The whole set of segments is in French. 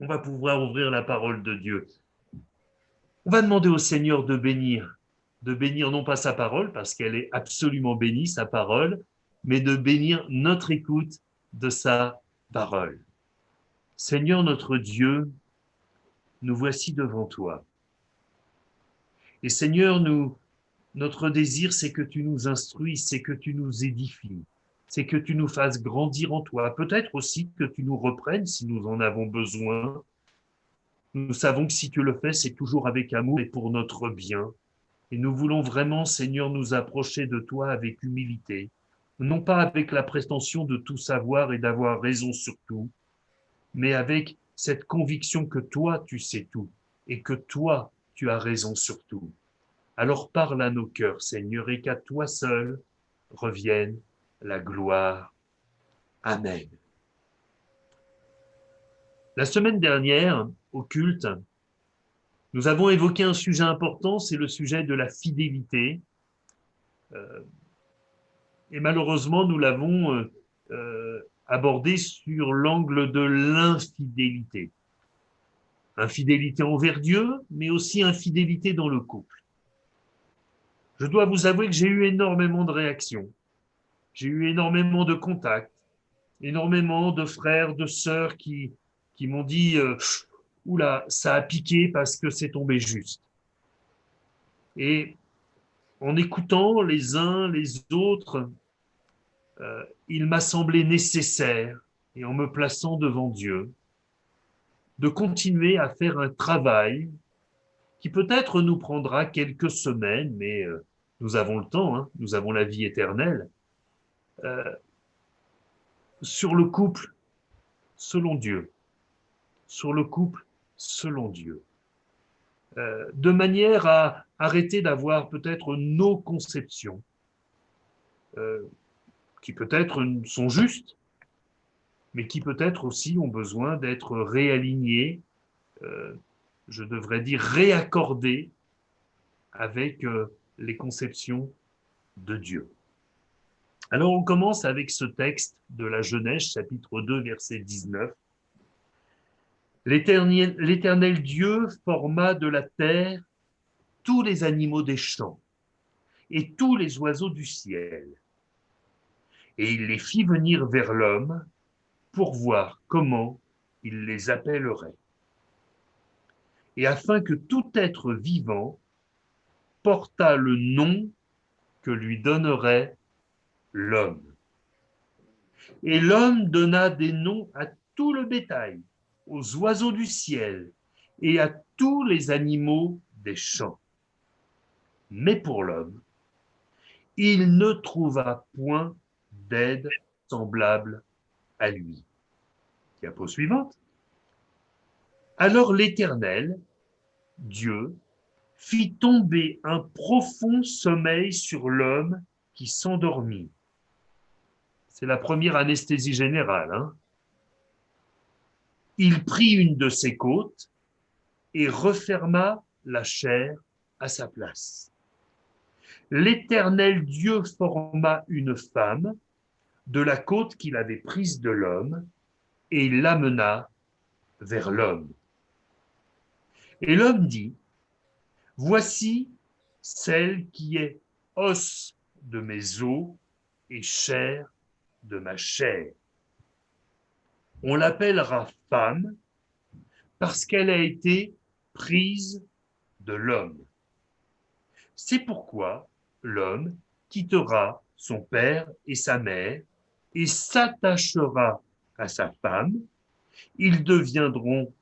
on va pouvoir ouvrir la parole de Dieu. On va demander au Seigneur de bénir non pas sa parole, parce qu'elle est absolument bénie, sa parole, mais de bénir notre écoute de sa parole. Seigneur notre Dieu, nous voici devant toi. Et Seigneur, notre désir, c'est que tu nous instruises, c'est que tu nous édifies, c'est que tu nous fasses grandir en toi. Peut-être aussi que tu nous reprennes si nous en avons besoin. Nous savons que si tu le fais, c'est toujours avec amour et pour notre bien. Et nous voulons vraiment, Seigneur, nous approcher de toi avec humilité, non pas avec la prétention de tout savoir et d'avoir raison sur tout, mais avec cette conviction que toi, tu sais tout et que toi, tu as raison sur tout. Alors parle à nos cœurs, Seigneur, et qu'à toi seul revienne la gloire. Amen. La semaine dernière, au culte, nous avons évoqué un sujet important, c'est le sujet de la fidélité. Et malheureusement, nous l'avons abordé sur l'angle de l'infidélité. Infidélité envers Dieu, mais aussi infidélité dans le couple. Je dois vous avouer que j'ai eu énormément de réactions. J'ai eu énormément de contacts, énormément de frères, de sœurs qui m'ont dit oula, ça a piqué parce que c'est tombé juste. Et en écoutant les uns les autres, il m'a semblé nécessaire, et en me plaçant devant Dieu, de continuer à faire un travail qui peut-être nous prendra quelques semaines, mais nous avons le temps, hein, nous avons la vie éternelle, euh, sur le couple selon Dieu, sur le couple selon Dieu, de manière à arrêter d'avoir peut-être nos conceptions, euh, qui peut-être sont justes, mais qui peut-être aussi ont besoin d'être réalignées, euh, je devrais dire réaccordées avec les conceptions de Dieu. Alors on commence avec ce texte de la Genèse, chapitre 2, verset 19. L'Éternel Dieu forma de la terre tous les animaux des champs et tous les oiseaux du ciel, et il les fit venir vers l'homme pour voir comment il les appellerait. Et afin que tout être vivant portât le nom que lui donnerait l'homme. Et l'homme donna des noms à tout le bétail, aux oiseaux du ciel et à tous les animaux des champs. Mais pour l'homme, il ne trouva point d'aide semblable à lui. Diapo suivante. Alors l'Éternel, Dieu, fit tomber un profond sommeil sur l'homme qui s'endormit. C'est la première anesthésie générale. Hein. Il prit une de ses côtes et referma la chair à sa place. L'Éternel Dieu forma une femme de la côte qu'il avait prise de l'homme et il l'amena vers l'homme. Et l'homme dit, voici celle qui est os de mes os et chair de ma chair. On l'appellera femme parce qu'elle a été prise de l'homme. C'est pourquoi l'homme quittera son père et sa mère et s'attachera à sa femme. Ils deviendront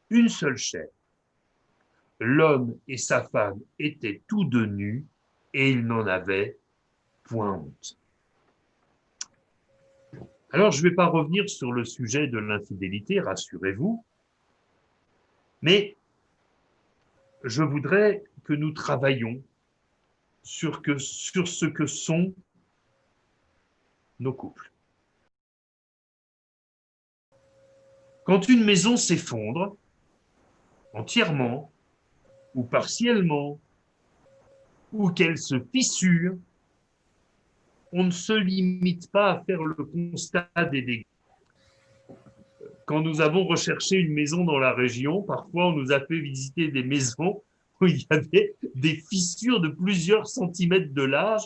une seule chair. L'homme et sa femme étaient tous deux nus et ils n'en avaient point honte. Alors, je ne vais pas revenir sur le sujet de l'infidélité, rassurez-vous, mais je voudrais que nous travaillions sur ce que sont nos couples. Quand une maison s'effondre, entièrement ou partiellement, ou qu'elle se fissure, on ne se limite pas à faire le constat des dégâts. quand nous avons recherché une maison dans la région, parfois on nous a fait visiter des maisons où il y avait des fissures de plusieurs centimètres de large.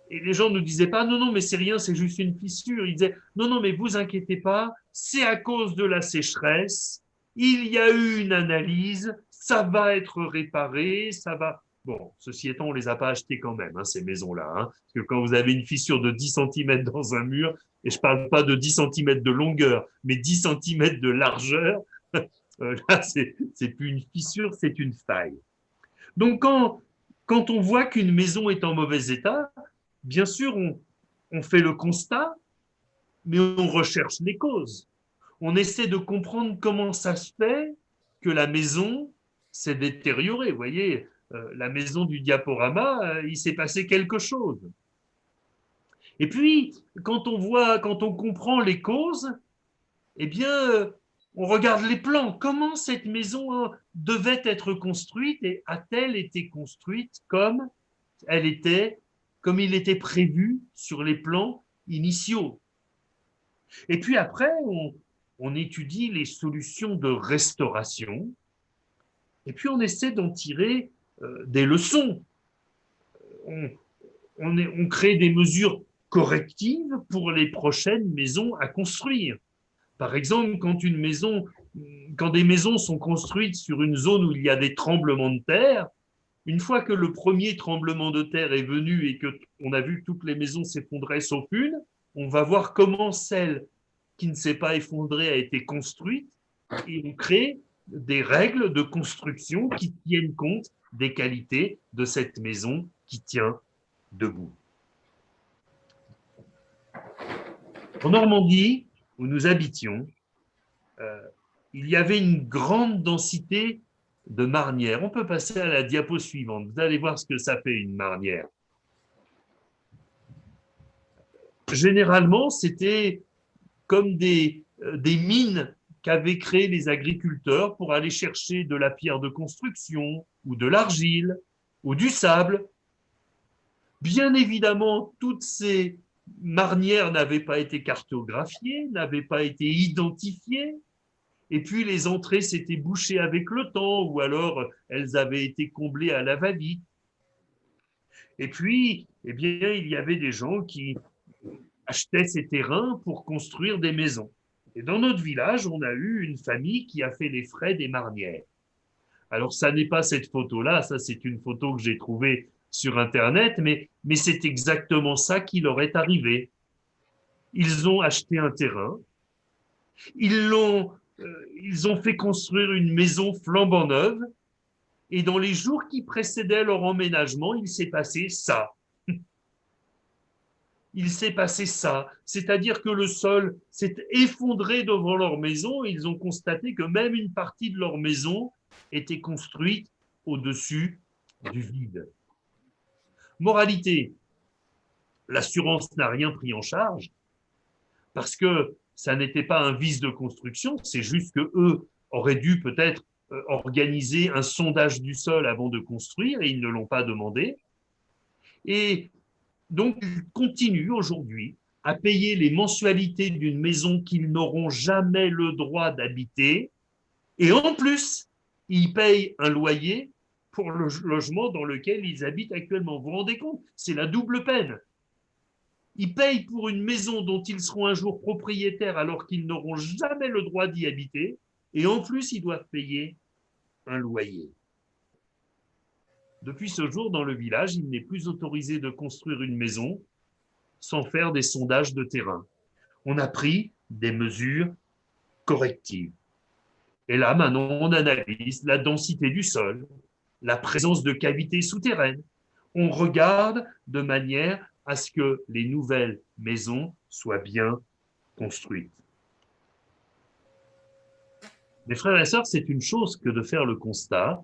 Et les gens ne disaient pas, non, non, mais c'est rien, c'est juste une fissure. Ils disaient, non, non, mais vous inquiétez pas, c'est à cause de la sécheresse, il y a eu une analyse, ça va être réparé, ça va. Bon, ceci étant, on ne les a pas achetées quand même, hein, ces maisons-là. Hein, parce que quand vous avez une fissure de 10 centimètres dans un mur, et je ne parle pas de 10 centimètres de longueur, mais 10 centimètres de largeur, là, c'est plus une fissure, c'est une faille. Donc, quand on voit qu'une maison est en mauvais état, bien sûr, on fait le constat, mais on recherche les causes. On essaie de comprendre comment ça se fait que la maison s'est détériorée. Vous voyez, la maison du diaporama, il s'est passé quelque chose. Et puis, quand on comprend les causes, eh bien, on regarde les plans. Comment cette maison devait être construite et a-t-elle été construite comme elle était, comme il était prévu sur les plans initiaux. Et puis après, on étudie les solutions de restauration et puis on essaie d'en tirer des leçons. On, on crée des mesures correctives pour les prochaines maisons à construire. Par exemple, quand des maisons sont construites sur une zone où il y a des tremblements de terre, une fois que le premier tremblement de terre est venu et qu'on a vu que toutes les maisons s'effondraient sauf une, on va voir comment celle qui ne s'est pas effondrée a été construite et on crée des règles de construction qui tiennent compte des qualités de cette maison qui tient debout. En Normandie, où nous habitions, il y avait une grande densité de marnières. On peut passer à la diapo suivante. Vous allez voir ce que ça fait une marnière. Généralement, c'était comme des mines qu'avaient créées les agriculteurs pour aller chercher de la pierre de construction ou de l'argile ou du sable. Bien évidemment, toutes ces marnières n'avaient pas été cartographiées, n'avaient pas été identifiées, et puis les entrées s'étaient bouchées avec le temps, ou alors elles avaient été comblées à la va-vite. Et puis, eh bien, il y avait des gens qui achetaient ces terrains pour construire des maisons. Et dans notre village, on a eu une famille qui a fait les frais des marnières. Alors, ça n'est pas cette photo-là, ça c'est une photo que j'ai trouvée sur Internet, mais c'est exactement ça qui leur est arrivé. Ils ont acheté un terrain, ils ont fait construire une maison flambant neuve, et dans les jours qui précédaient leur emménagement, il s'est passé ça. Il s'est passé ça. C'est-à-dire que le sol s'est effondré devant leur maison et ils ont constaté que même une partie de leur maison était construite au-dessus du vide. Moralité, l'assurance n'a rien pris en charge parce que ça n'était pas un vice de construction, c'est juste que eux auraient dû peut-être organiser un sondage du sol avant de construire et ils ne l'ont pas demandé. Et donc, ils continuent aujourd'hui à payer les mensualités d'une maison qu'ils n'auront jamais le droit d'habiter. Et en plus, ils payent un loyer pour le logement dans lequel ils habitent actuellement. Vous vous rendez compte? C'est la double peine. Ils payent pour une maison dont ils seront un jour propriétaires alors qu'ils n'auront jamais le droit d'y habiter. Et en plus, ils doivent payer un loyer. Depuis ce jour, dans le village, il n'est plus autorisé de construire une maison sans faire des sondages de terrain. On a pris des mesures correctives. Et là, maintenant, on analyse la densité du sol, la présence de cavités souterraines. On regarde de manière à ce que les nouvelles maisons soient bien construites. Mes frères et sœurs, c'est une chose que de faire le constat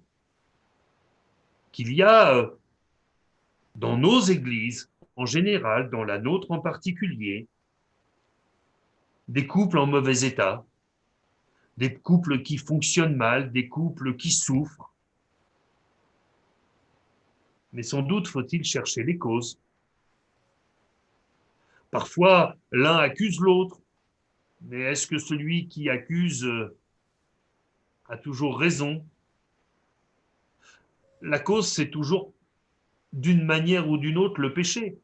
qu'il y a dans nos églises, en général, dans la nôtre en particulier, des couples en mauvais état, des couples qui fonctionnent mal, des couples qui souffrent. Mais sans doute faut-il chercher les causes. Parfois, l'un accuse l'autre. Mais est-ce que celui qui accuse a toujours raison? La cause, c'est toujours, d'une manière ou d'une autre, le péché.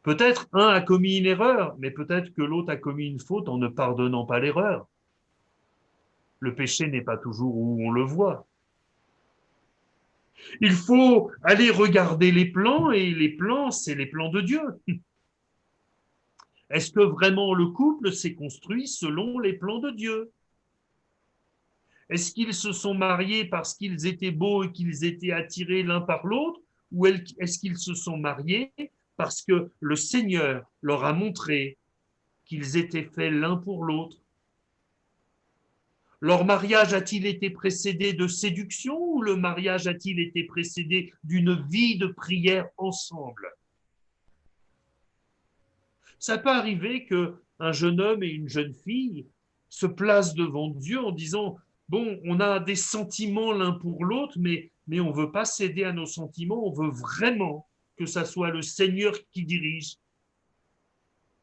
Peut-être un a commis une erreur, mais peut-être que l'autre a commis une faute en ne pardonnant pas l'erreur. Le péché n'est pas toujours où on le voit. Il faut aller regarder les plans, et les plans, c'est les plans de Dieu. Est-ce que vraiment le couple s'est construit selon les plans de Dieu? Est-ce qu'ils se sont mariés parce qu'ils étaient beaux et qu'ils étaient attirés l'un par l'autre, ou est-ce qu'ils se sont mariés parce que le Seigneur leur a montré qu'ils étaient faits l'un pour l'autre? Leur mariage a-t-il été précédé de séduction, ou le mariage a-t-il été précédé d'une vie de prière ensemble? Ça peut arriver qu'un jeune homme et une jeune fille se placent devant Dieu en disant, bon, on a des sentiments l'un pour l'autre, mais on ne veut pas céder à nos sentiments, on veut vraiment que ça soit le Seigneur qui dirige.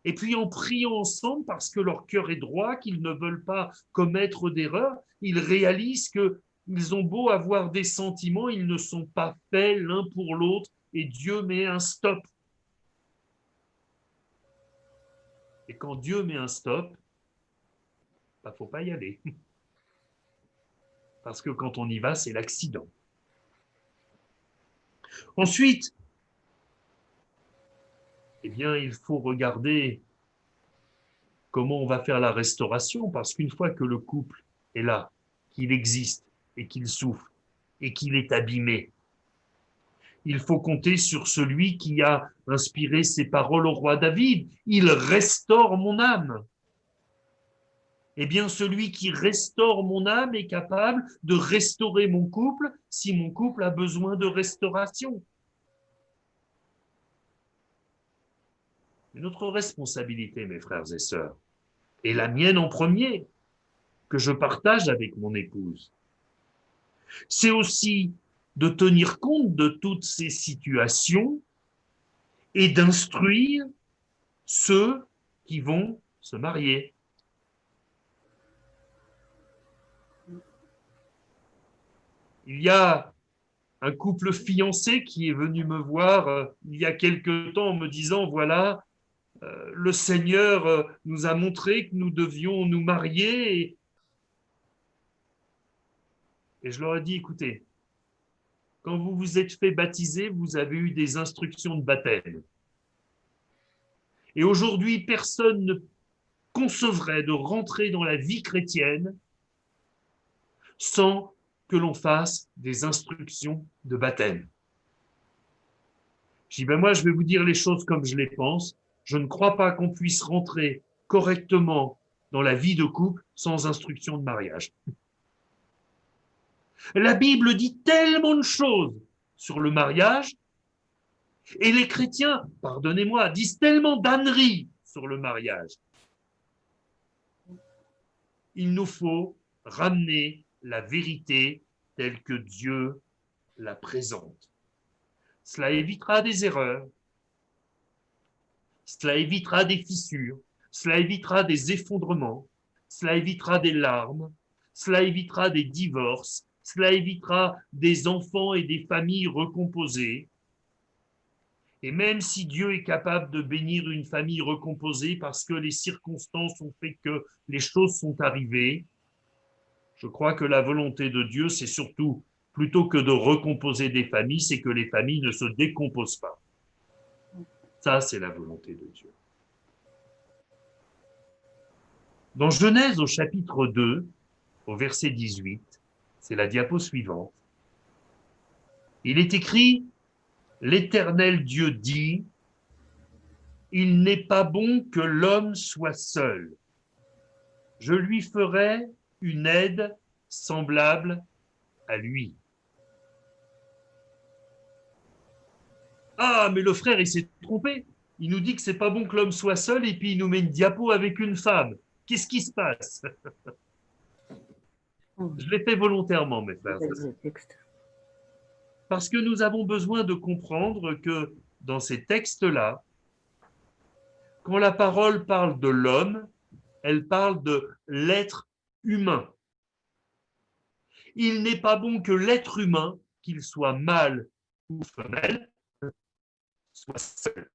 Et puis en priant ensemble, parce que leur cœur est droit, qu'ils ne veulent pas commettre d'erreurs, ils réalisent qu'ils ont beau avoir des sentiments, ils ne sont pas faits l'un pour l'autre, et Dieu met un stop. Et quand Dieu met un stop, il ne faut pas y aller. Parce que quand on y va, c'est l'accident. Ensuite, eh bien, il faut regarder comment on va faire la restauration, parce qu'une fois que le couple est là, qu'il existe et qu'il souffre et qu'il est abîmé, il faut compter sur celui qui a inspiré ces paroles au roi David. Il restaure mon âme. Eh bien, celui qui restaure mon âme est capable de restaurer mon couple si mon couple a besoin de restauration. Notre responsabilité, mes frères et sœurs, et la mienne en premier, que je partage avec mon épouse, c'est aussi de tenir compte de toutes ces situations et d'instruire ceux qui vont se marier. Il y a un couple fiancé qui est venu me voir il y a quelque temps en me disant, voilà, le Seigneur nous a montré que nous devions nous marier. Et je leur ai dit, écoutez, quand vous vous êtes fait baptiser, vous avez eu des instructions de baptême. Et aujourd'hui, personne ne concevrait de rentrer dans la vie chrétienne sans que l'on fasse des instructions de baptême. Je dis, ben moi, je vais vous dire les choses comme je les pense. Je ne crois pas qu'on puisse rentrer correctement dans la vie de couple sans instruction de mariage. La Bible dit tellement de choses sur le mariage, et les chrétiens, pardonnez-moi, disent tellement d'âneries sur le mariage. Il nous faut ramener la vérité telle que Dieu la présente. Cela évitera des erreurs, cela évitera des fissures, cela évitera des effondrements, cela évitera des larmes, cela évitera des divorces, cela évitera des enfants et des familles recomposées. Et même si Dieu est capable de bénir une famille recomposée parce que les circonstances ont fait que les choses sont arrivées, je crois que la volonté de Dieu, c'est surtout, plutôt que de recomposer des familles, c'est que les familles ne se décomposent pas. Ça, c'est la volonté de Dieu. Dans Genèse au chapitre 2, au verset 18, c'est la diapo suivante, il est écrit, l'Éternel Dieu dit, il n'est pas bon que l'homme soit seul. Je lui ferai une aide semblable à lui. Ah, mais le frère, il s'est trompé. Il nous dit que c'est pas bon que l'homme soit seul et puis il nous met une diapo avec une femme. Qu'est-ce qui se passe? Je l'ai fait volontairement, mes frères. Parce que nous avons besoin de comprendre que dans ces textes-là, quand la parole parle de l'homme, elle parle de l'être humain. Il n'est pas bon que l'être humain, qu'il soit mâle ou femelle, soit seul.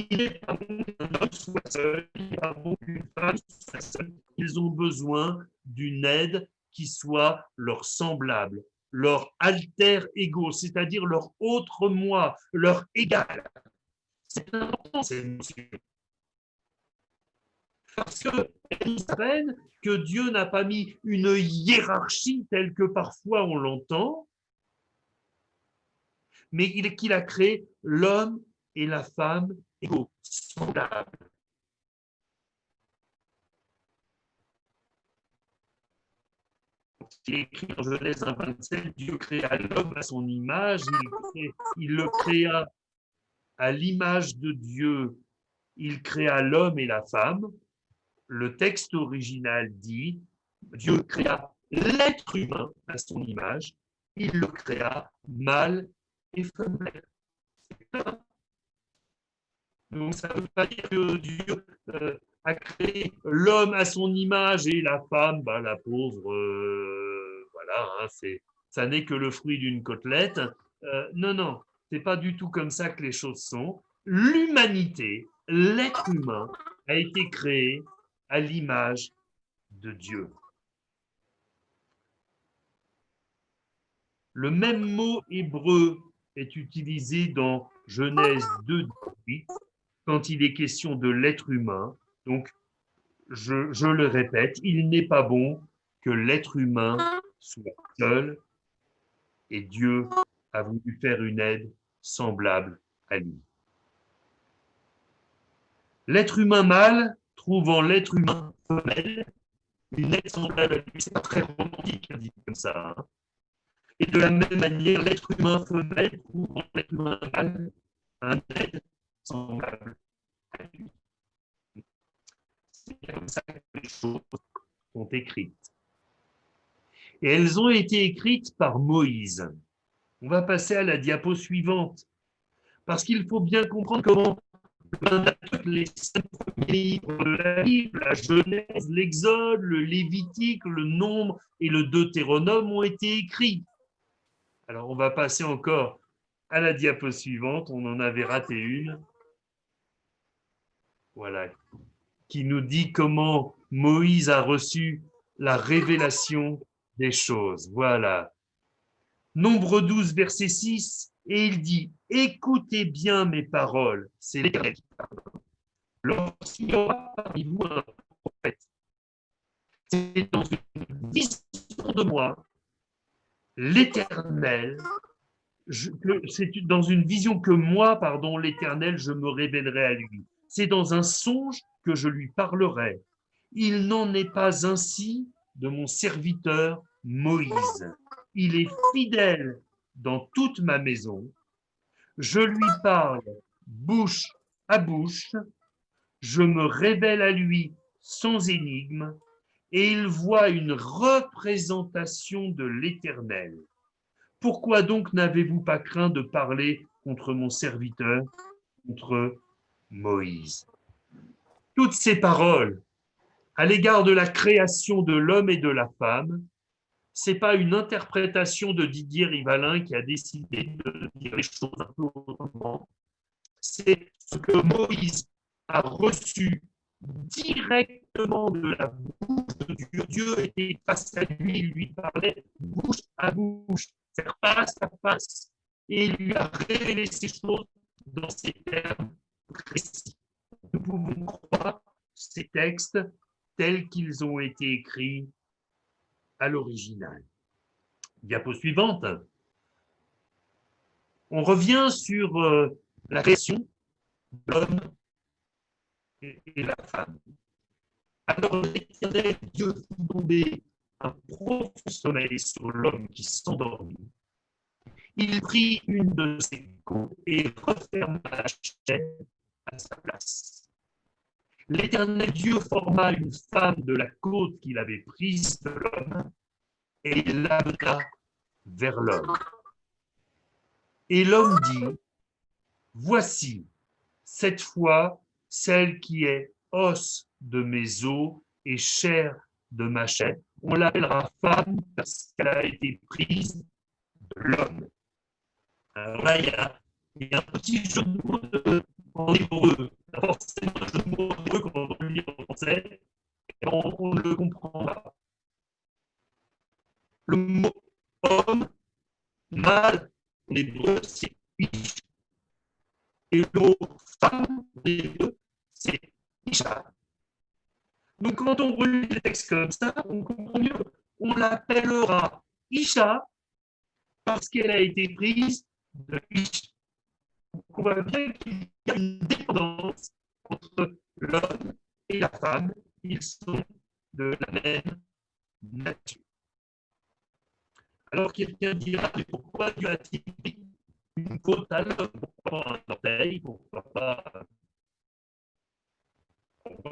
Il n'est pas bon qu'un homme soit seul, il n'est pas bon qu'une femme soit seule. Ils ont besoin d'une aide qui soit leur semblable, leur alter ego, c'est-à-dire leur autre moi, leur égal. C'est important, ces notions. Parce qu'elles nous apprennent que Dieu n'a pas mis une hiérarchie telle que parfois on l'entend, mais qu'il a créé l'homme et la femme égaux, semblables. Il est écrit en Genèse 1,27, Dieu créa l'homme à son image, il le créa à l'image de Dieu, il créa l'homme et la femme. Le texte original dit, Dieu créa l'être humain à son image, il le créa mâle et femelle. Donc ça ne veut pas dire que Dieu a créé l'homme à son image et la femme, bah, la pauvre, voilà, hein, ça n'est que le fruit d'une côtelette. Non, non, c'est pas du tout comme ça que les choses sont. L'humanité, l'être humain, a été créé à l'image de Dieu. Le même mot hébreu est utilisé dans Genèse 2:18 quand il est question de l'être humain. Donc, je le répète, il n'est pas bon que l'être humain soit seul et Dieu a voulu faire une aide semblable à lui. L'être humain mâle trouve en l'être humain femelle une aide semblable à lui. C'est pas très romantique, dit comme ça. Hein. Et de la même manière, l'être humain femelle trouve en l'être humain mâle une aide semblable à lui. C'est comme ça que les choses sont écrites. Et elles ont été écrites par Moïse. On va passer à la diapo suivante, parce qu'il faut bien comprendre comment les 5 premiers livres de la Bible, la Genèse, l'Exode, le Lévitique, le Nombre et le Deutéronome ont été écrits. Alors on va passer encore à la diapo suivante, on en avait raté une. Voilà, qui nous dit comment Moïse a reçu la révélation des choses. Voilà. Nombre 12, verset 6, et il dit, écoutez bien mes paroles, c'est l'Éternel qui parle. Lorsqu'il y aura parmi vous un prophète, c'est dans une vision de moi, l'Éternel, c'est dans une vision que moi, pardon, l'Éternel, je me révélerai à lui. C'est dans un songe que je lui parlerai. Il n'en est pas ainsi de mon serviteur Moïse. Il est fidèle dans toute ma maison. Je lui parle bouche à bouche. Je me révèle à lui sans énigme et il voit une représentation de l'Éternel. Pourquoi donc n'avez-vous pas craint de parler contre mon serviteur, contre Moïse? Toutes ces paroles à l'égard de la création de l'homme et de la femme, ce n'est pas une interprétation de Didier Rivalin qui a décidé de dire les choses un peu autrement. C'est ce que Moïse a reçu directement de la bouche de Dieu. Dieu était face à lui, il lui parlait bouche à bouche, face à face, et il lui a révélé ces choses dans ces termes précis. Nous pouvons croire ces textes tels qu'ils ont été écrits à l'original. Diapo suivante. On revient sur la création de l'homme et la femme. Alors l'Éternel Dieu fit tomber un profond sommeil sur l'homme qui s'endormit. Il prit une de ses côtes et referma la chaîne à sa place. L'Éternel Dieu forma une femme de la côte qu'il avait prise de l'homme et l'amena vers l'homme. Et l'homme dit, voici, cette fois, celle qui est os de mes os et chair de ma chair. On l'appellera femme parce qu'elle a été prise de l'homme. Alors là, il y a un petit jeu de mots en hébreu. Forcément, un jeu de mots en hébreu quand on le lit en français, on ne le comprend pas. Le mot homme, mâle, en hébreu, c'est ish. Et le mot femme, en hébreu, c'est isha. Donc, quand on relit les textes comme ça, on comprend mieux. On l'appellera isha parce qu'elle a été prise de ish. On voit bien qu'il y a une dépendance entre l'homme et la femme. Ils sont de la même nature. Alors quelqu'un dira, mais pourquoi Dieu a-t-il mis une côte à l'homme? Pourquoi pas un orteil? Pourquoi pas...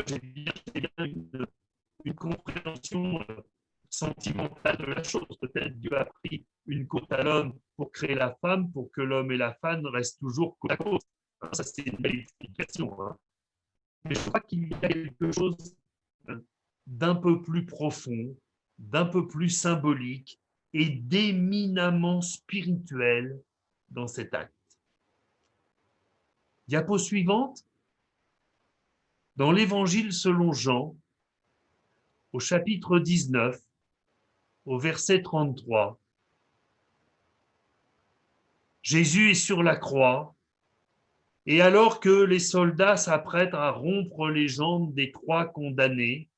J'ai bien une compréhension sentimentale de la chose. Peut-être Dieu a pris une côte à l'homme pour créer la femme, pour que l'homme et la femme restent toujours côte à côte. Ça, c'est une belle explication. Mais je crois qu'il y a quelque chose d'un peu plus profond, d'un peu plus symbolique et d'éminemment spirituel dans cet acte. Diapo suivante. Dans l'Évangile selon Jean, au chapitre 19, au verset 33, Jésus est sur la croix, et alors que les soldats s'apprêtent à rompre les jambes des 3 condamnés,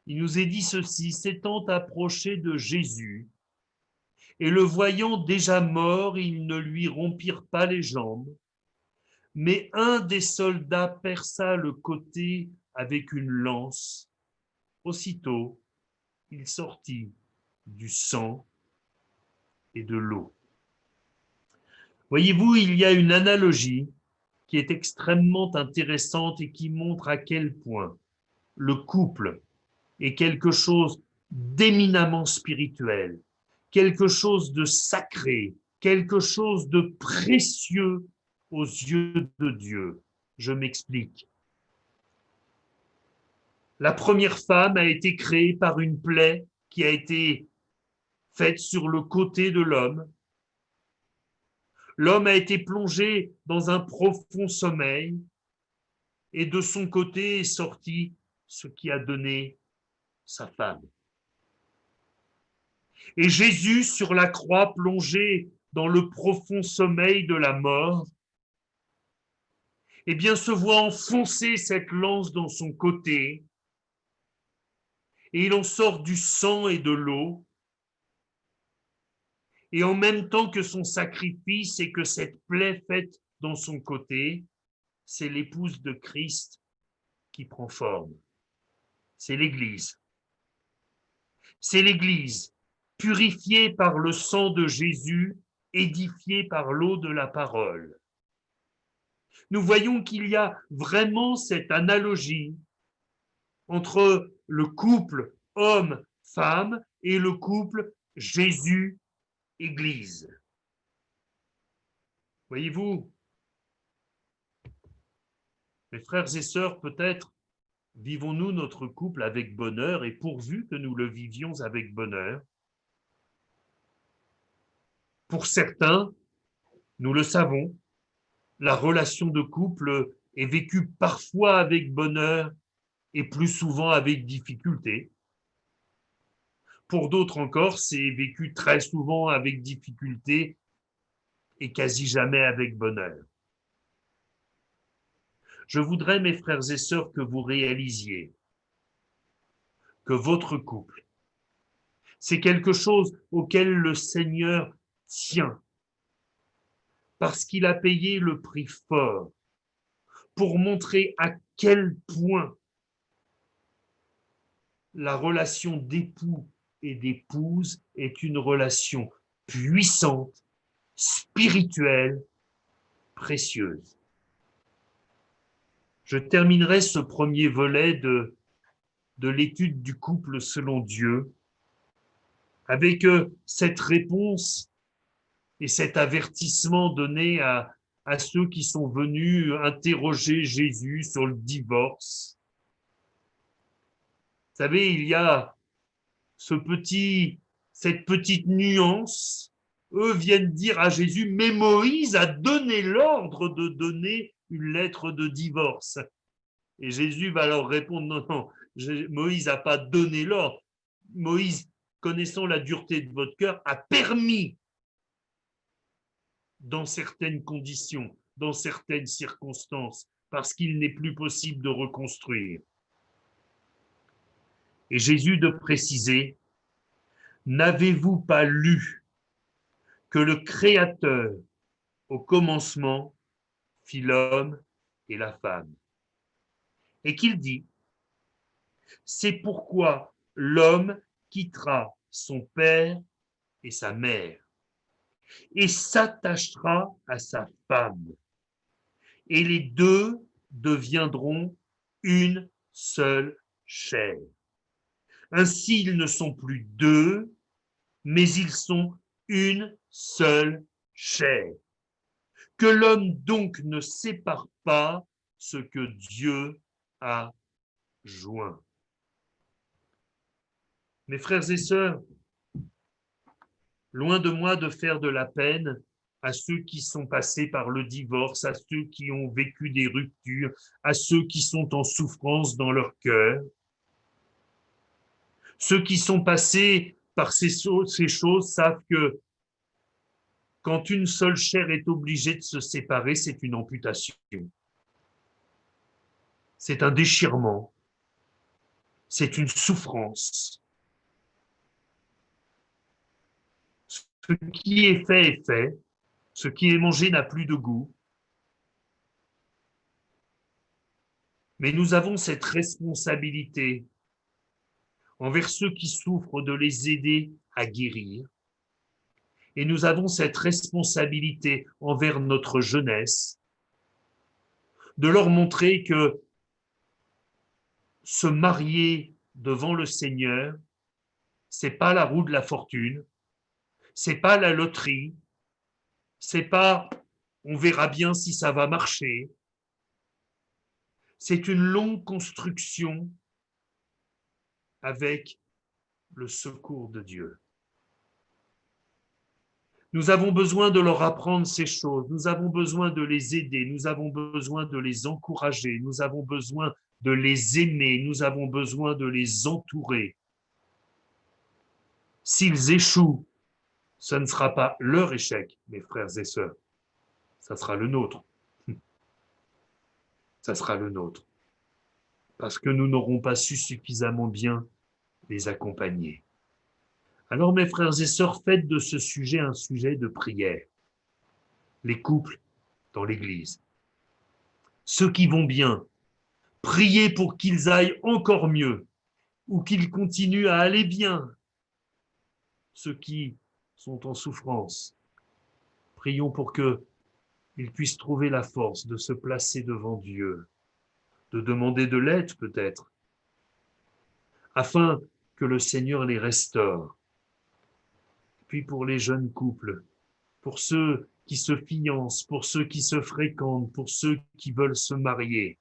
il nous est dit ceci: s'étant approché de Jésus, et le voyant déjà mort, ils ne lui rompirent pas les jambes, mais un des soldats perça le côté avec une lance. Aussitôt, il sortit du sang et de l'eau. Voyez-vous, il y a une analogie qui est extrêmement intéressante et qui montre à quel point le couple est quelque chose d'éminemment spirituel, quelque chose de sacré, quelque chose de précieux aux yeux de Dieu. Je m'explique. La première femme a été créée par une plaie qui a été faite sur le côté de l'homme. L'homme a été plongé dans un profond sommeil et de son côté est sorti ce qui a donné sa femme. Et Jésus, sur la croix, plongé dans le profond sommeil de la mort, eh bien, se voit enfoncer cette lance dans son côté, et il en sort du sang et de l'eau, et en même temps que son sacrifice et que cette plaie faite dans son côté, c'est l'épouse de Christ qui prend forme. C'est l'Église. C'est l'Église, purifiée par le sang de Jésus, édifiée par l'eau de la parole. Nous voyons qu'il y a vraiment cette analogie entre le couple homme-femme et le couple Jésus-Église. Voyez-vous, mes frères et sœurs, peut-être vivons-nous notre couple avec bonheur, et pourvu que nous le vivions avec bonheur. Pour certains, nous le savons, la relation de couple est vécue parfois avec bonheur et plus souvent avec difficulté. Pour d'autres encore, c'est vécu très souvent avec difficulté et quasi jamais avec bonheur. Je voudrais, mes frères et sœurs, que vous réalisiez que votre couple, c'est quelque chose auquel le Seigneur tient, parce qu'il a payé le prix fort pour montrer à quel point la relation d'époux et d'épouse est une relation puissante, spirituelle, précieuse. Je terminerai ce premier volet de l'étude du couple selon Dieu avec cette réponse et cet avertissement donné à ceux qui sont venus interroger Jésus sur le divorce. savez, il y a cette petite nuance. Eux viennent dire à Jésus, mais Moïse a donné l'ordre de donner une lettre de divorce. Et Jésus va leur répondre, non, non, Moïse n'a pas donné l'ordre. Moïse, connaissant la dureté de votre cœur, a permis, dans certaines conditions, dans certaines circonstances, parce qu'il n'est plus possible de reconstruire. Et Jésus de préciser, n'avez-vous pas lu que le Créateur, au commencement, fit l'homme et la femme, et qu'il dit, c'est pourquoi l'homme quittera son père et sa mère, et s'attachera à sa femme, et les deux deviendront une seule chair. Ainsi, ils ne sont plus deux, mais ils sont une seule chair. Que l'homme donc ne sépare pas ce que Dieu a joint. Mes frères et sœurs, loin de moi de faire de la peine à ceux qui sont passés par le divorce, à ceux qui ont vécu des ruptures, à ceux qui sont en souffrance dans leur cœur. Ceux qui sont passés par ces choses savent que quand une seule chair est obligée de se séparer, c'est une amputation. C'est un déchirement. C'est une souffrance. Ce qui est fait est fait. Ce qui est mangé n'a plus de goût. Mais nous avons cette responsabilité envers ceux qui souffrent de les aider à guérir. Et nous avons cette responsabilité envers notre jeunesse de leur montrer que se marier devant le Seigneur, c'est pas la roue de la fortune, c'est pas la loterie, c'est pas on verra bien si ça va marcher. C'est une longue construction avec le secours de Dieu. Nous avons besoin de leur apprendre ces choses, nous avons besoin de les aider, nous avons besoin de les encourager, nous avons besoin de les aimer, nous avons besoin de les entourer. S'ils échouent, ce ne sera pas leur échec, mes frères et sœurs, ça sera le nôtre. Ça sera le nôtre. Parce que nous n'aurons pas su suffisamment bien les accompagner. Alors, mes frères et sœurs, faites de ce sujet un sujet de prière. Les couples dans l'Église. Ceux qui vont bien, priez pour qu'ils aillent encore mieux ou qu'ils continuent à aller bien. Ceux qui sont en souffrance, prions pour qu'ils puissent trouver la force de se placer devant Dieu, de demander de l'aide peut-être, afin que le Seigneur les restaure. Puis pour les jeunes couples, pour ceux qui se fiancent, pour ceux qui se fréquentent, pour ceux qui veulent se marier,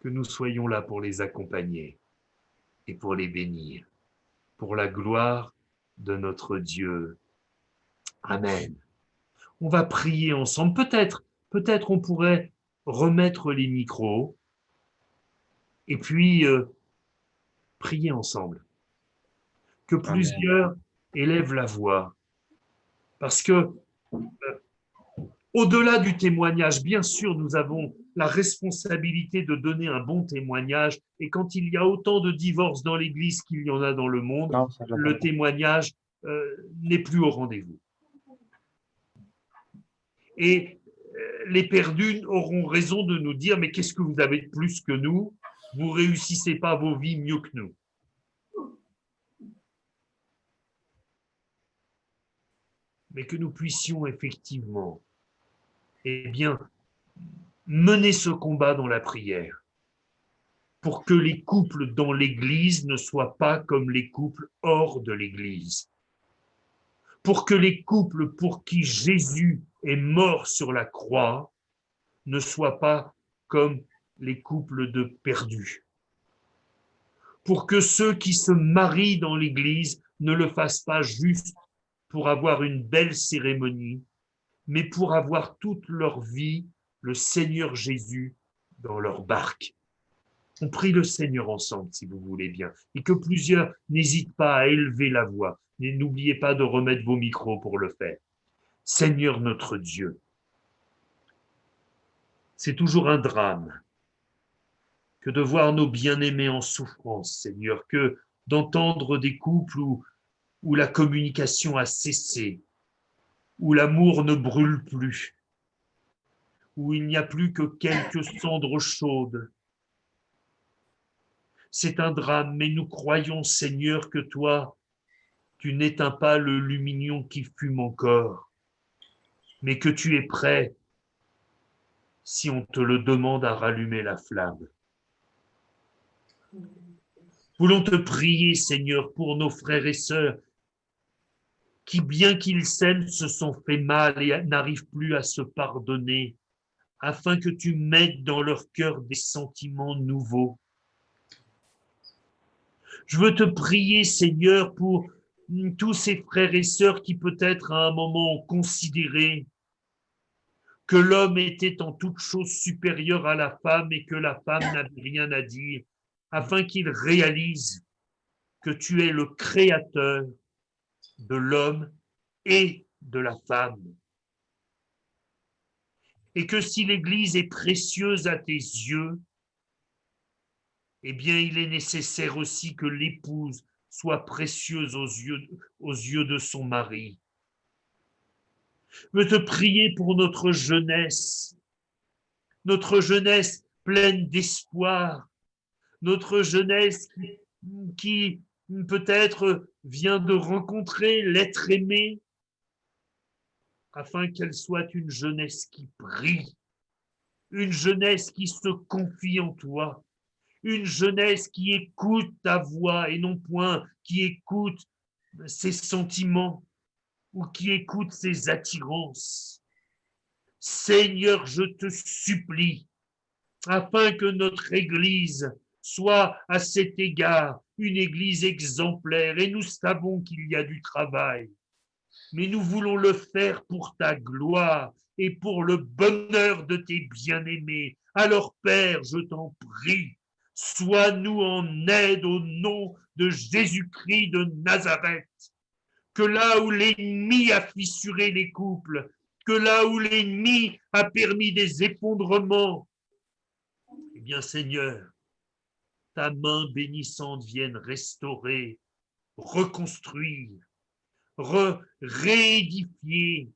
que nous soyons là pour les accompagner et pour les bénir, pour la gloire de notre Dieu. Amen. On va prier ensemble. Peut-être on pourrait remettre les micros et puis prier ensemble. Que plusieurs élèvent la voix. Parce que au-delà du témoignage, bien sûr, nous avons la responsabilité de donner un bon témoignage. Et quand il y a autant de divorces dans l'Église qu'il y en a dans le monde, le témoignage n'est plus au rendez-vous. Et les perdus auront raison de nous dire, mais qu'est-ce que vous avez de plus que nous? Vous ne réussissez pas vos vies mieux que nous. Mais que nous puissions effectivement mener ce combat dans la prière pour que les couples dans l'Église ne soient pas comme les couples hors de l'Église. Pour que les couples pour qui Jésus est mort sur la croix ne soient pas comme les couples de perdus. pour que ceux qui se marient dans l'Église ne le fassent pas juste pour avoir une belle cérémonie, mais pour avoir toute leur vie le Seigneur Jésus dans leur barque. On prie le Seigneur ensemble, si vous voulez bien, et que plusieurs n'hésitent pas à élever la voix. Et n'oubliez pas de remettre vos micros pour le faire. Seigneur notre Dieu, c'est toujours un drame que de voir nos bien-aimés en souffrance, Seigneur, que d'entendre des couples où la communication a cessé, où l'amour ne brûle plus, où il n'y a plus que quelques cendres chaudes. C'est un drame, mais nous croyons, Seigneur, que toi, tu n'éteins pas le lumignon qui fume encore, mais que tu es prêt, si on te le demande, à rallumer la flamme. Voulons te prier, Seigneur, pour nos frères et sœurs qui, bien qu'ils s'aiment, se sont fait mal et n'arrivent plus à se pardonner, afin que tu mettes dans leur cœur des sentiments nouveaux. Je veux te prier, Seigneur, pour tous ces frères et sœurs qui peut-être à un moment ont considéré que l'homme était en toute chose supérieur à la femme et que la femme n'avait rien à dire, afin qu'ils réalisent que tu es le créateur de l'homme et de la femme. Et que si l'Église est précieuse à tes yeux, eh bien, il est nécessaire aussi que l'épouse soit précieuse aux yeux de son mari. Je veux te prier pour notre jeunesse pleine d'espoir, notre jeunesse qui peut-être vient de rencontrer l'être aimé, afin qu'elle soit une jeunesse qui brille, une jeunesse qui se confie en toi, une jeunesse qui écoute ta voix et non point qui écoute ses sentiments ou qui écoute ses attirances. Seigneur, je te supplie, afin que notre Église soit à cet égard une Église exemplaire, et nous savons qu'il y a du travail, mais nous voulons le faire pour ta gloire et pour le bonheur de tes bien-aimés. Alors, Père, je t'en prie, sois-nous en aide au nom de Jésus-Christ de Nazareth. Que là où l'ennemi a fissuré les couples, que là où l'ennemi a permis des effondrements, eh bien, Seigneur, ta main bénissante vienne restaurer, reconstruire, réédifier,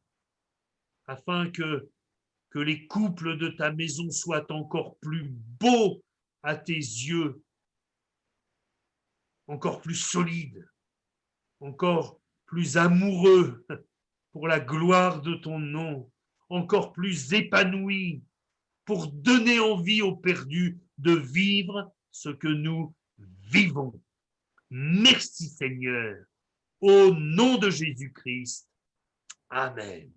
afin que les couples de ta maison soient encore plus beaux à tes yeux, encore plus solides, encore plus amoureux pour la gloire de ton nom, encore plus épanouis pour donner envie aux perdus de vivre ce que nous vivons. Merci Seigneur, au nom de Jésus-Christ. Amen.